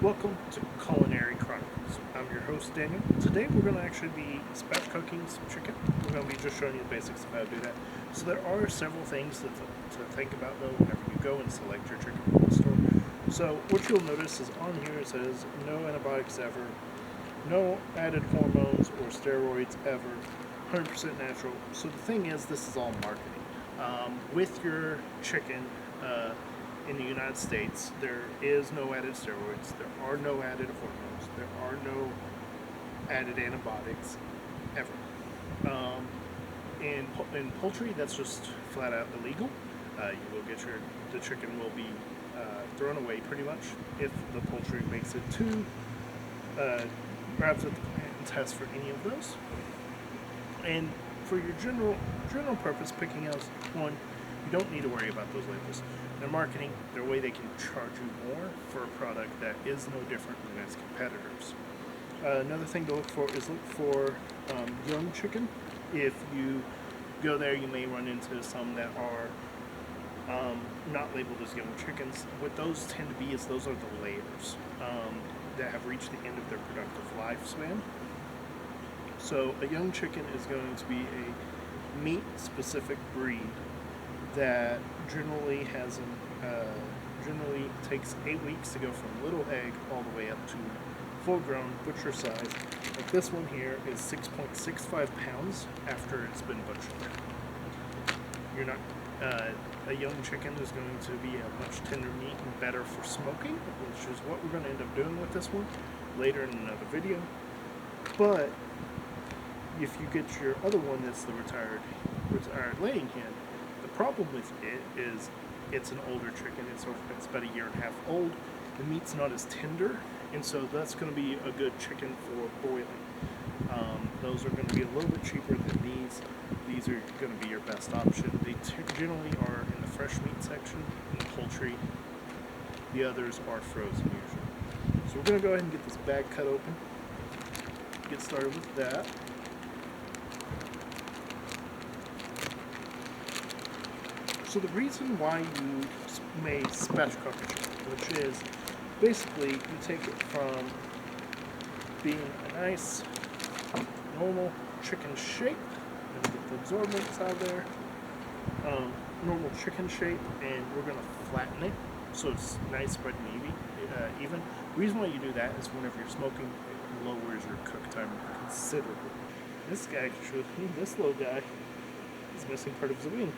Welcome to Culinary Chronicles. I'm your host, Daniel. Today we're going to actually be spatch cooking some chicken. We're going to be just showing you the basics of how to do that. So there are several things to think about though whenever you go and select your chicken from the store. So what you'll notice is on here it says no antibiotics ever, no added hormones or steroids ever, 100% natural. So the thing is, this is all marketing. With your chicken, in the United States, there is no added steroids, there are no added hormones, there are no added antibiotics ever. In poultry, that's just flat out illegal. You will get the chicken will be thrown away pretty much if the poultry makes it to grabs at the plant and tests for any of those. And for your general purpose, picking out one, you don't need to worry about those labels. They're marketing, their way they can charge you more for a product that is no different than its competitors. Another thing to look for is look for young chicken. If you go there, you may run into some that are not labeled as young chickens. What those tend to be is those are the layers that have reached the end of their productive lifespan. So a young chicken is going to be a meat-specific breed that generally generally takes 8 weeks to go from little egg all the way up to full-grown butcher size. Like this one here is 6.65 pounds after it's been butchered. You're not a young chicken is going to be a much tender meat and better for smoking, which is what we're going to end up doing with this one later in another video. But if you get your other one that's the retired laying hen, the problem with it is it's an older chicken. It's about a year and a half old. The meat's not as tender, and so that's going to be a good chicken for boiling. Those are going to be a little bit cheaper than these. These are going to be your best option. They generally are in the fresh meat section, in the poultry. The others are frozen usually. So we're going to go ahead and get this bag cut open. Get started with that. So the reason why you may spatch cook a chicken, which is basically you take it from being a nice normal chicken shape, and get the absorbents out of there, normal chicken shape, and we're going to flatten it so it's nice, spread, and even. The reason why you do that is whenever you're smoking, it lowers your cook time considerably. This little guy is missing part of his wing.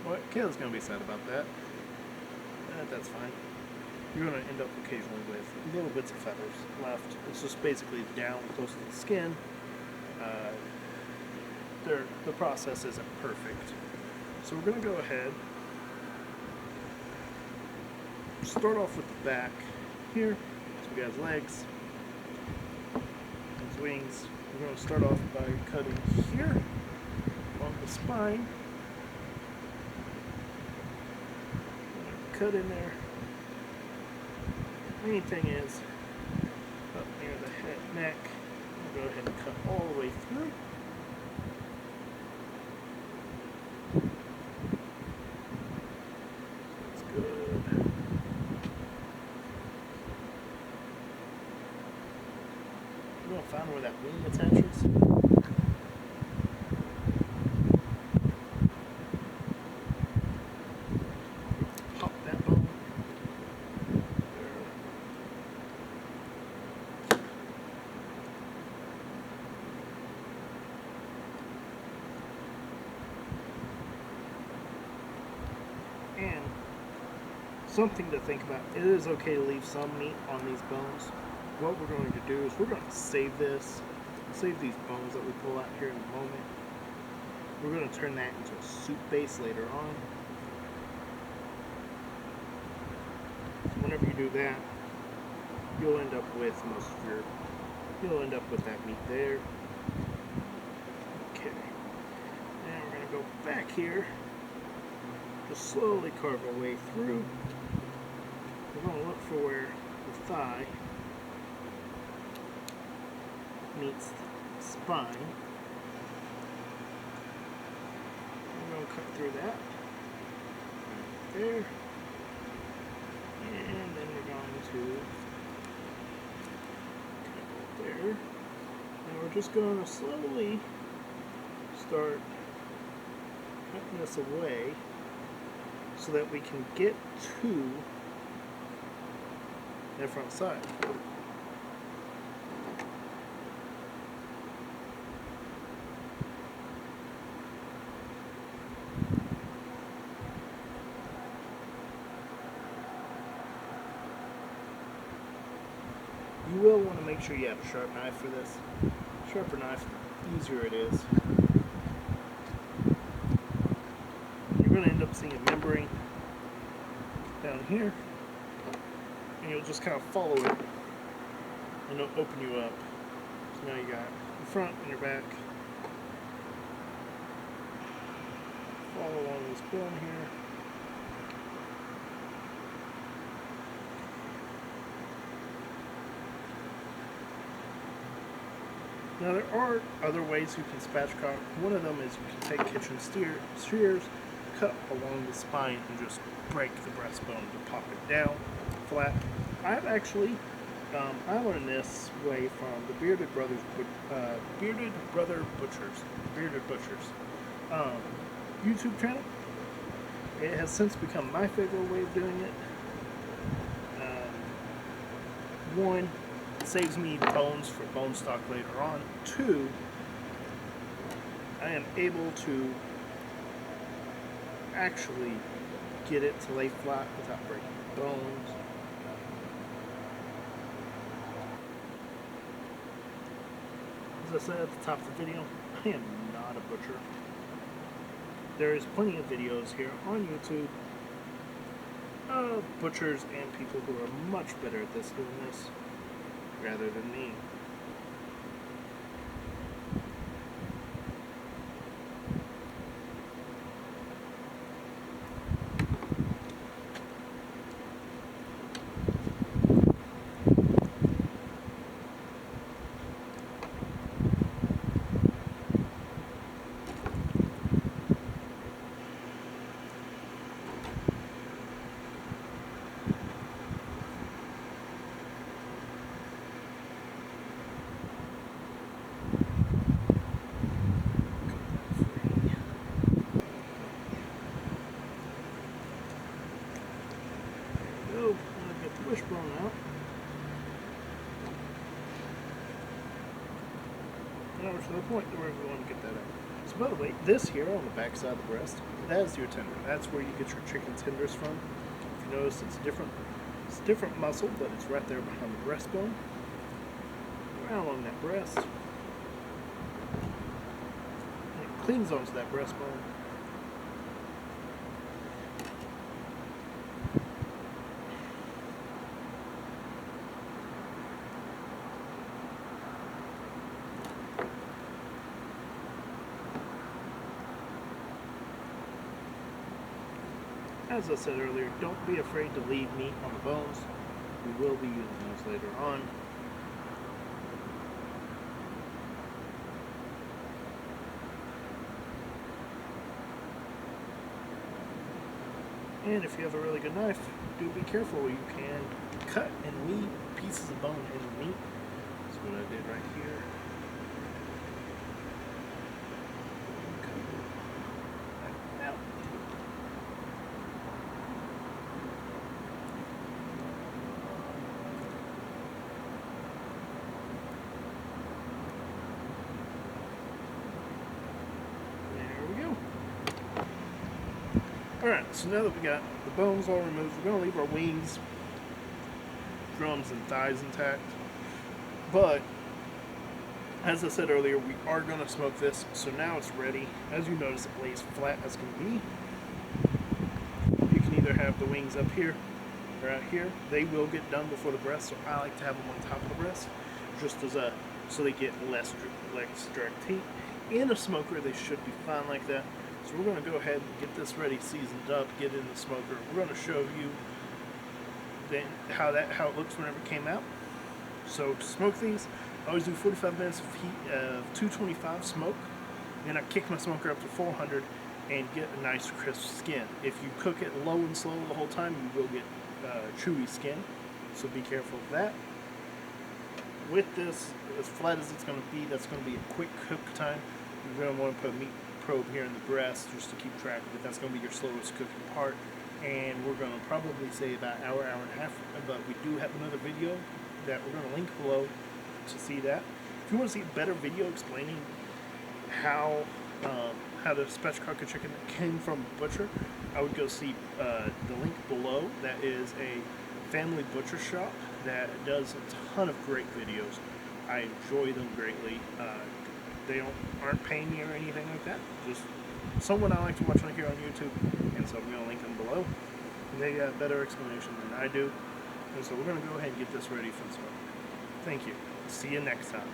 Well, Kayla's going to be sad about that. That's fine. You're going to end up occasionally with little bits of feathers left. It's just basically down close to the skin. The process isn't perfect. So we're going to go ahead, start off with the back here. So we got his legs, his wings. We're going to start off by cutting here along the spine. Cut in there. Main thing is up near the head, neck. We'll go ahead and cut all the way through. That's good. We're going to find where that wing attaches. And something to think about, it is okay to leave some meat on these bones. What we're going to do is we're going to save these bones that we pull out here in a moment. We're going to turn that into a soup base later on. So whenever you do that, you'll end up with that meat there. Okay. Now we're going to go back here. Just slowly carve our way through. We're going to look for where the thigh meets the spine. We're going to cut through that right there. And then we're going here. And we're just going to slowly start cutting this away so that we can get to the front side. You will want to make sure you have a sharp knife for this. Sharper knife, the easier it is. You're going to end up seeing membering down here, and you'll just kind of follow it, and it'll open you up. So now you got your front and your back. Follow along this bone here. Now there are other ways you can spatchcock. One of them is you can take kitchen shears, cut along the spine, and just break the breastbone to pop it down flat. I've actually I learned this way from the Bearded Brother Butchers YouTube channel. It has since become my favorite way of doing it. One, it saves me bones for bone stock later on. Two, I am able to actually get it to lay flat without breaking bones. As I said at the top of the video, I am not a butcher. There is plenty of videos here on YouTube of butchers and people who are much better at doing this rather than me. Wishbone out. Now we're to the point where we want to get that out. So by the way, this here on the back side of the breast, that is your tender. That's where you get your chicken tenders from. If you notice, it's a different muscle, but it's right there behind the breastbone. Right along that breast. And it clings onto that breastbone. As I said earlier, don't be afraid to leave meat on the bones. We will be using those later on. And if you have a really good knife, do be careful. You can cut and leave pieces of bone in the meat. That's what I did right here. Alright, so now that we got the bones all removed, we're going to leave our wings, drums, and thighs intact. But, as I said earlier, we are going to smoke this, so now it's ready. As you notice, it lays flat as can be. You can either have the wings up here or out here. They will get done before the breast, so I like to have them on top of the breast, just as so they get less direct heat. In a smoker, they should be fine like that. So we're going to go ahead and get this ready, seasoned up, get it in the smoker. We're going to show you then how it looks whenever it came out. So to smoke these, I always do 45 minutes of heat of 225 smoke. Then I kick my smoker up to 400 and get a nice crisp skin. If you cook it low and slow the whole time, you will get chewy skin. So be careful of that. with this, as flat as it's going to be, that's going to be a quick cook time. You're going to want to put a meat probe here in the breast just to keep track of it. That's going to be your slowest cooking part. And we're going to probably say about an hour, hour and a half. But we do have another video that we're going to link below to see that. If you want to see a better video explaining how to spatchcock a chicken that came from a butcher, I would go see the link below. That is a family butcher shop that does a ton of great videos. I enjoy them greatly. They aren't paying me or anything like that. Just someone I like to watch on here on YouTube, and so I'm going to link them below. They got better explanation than I do, and so we're going to go ahead and get this ready for the smoke. Thank you. See you next time.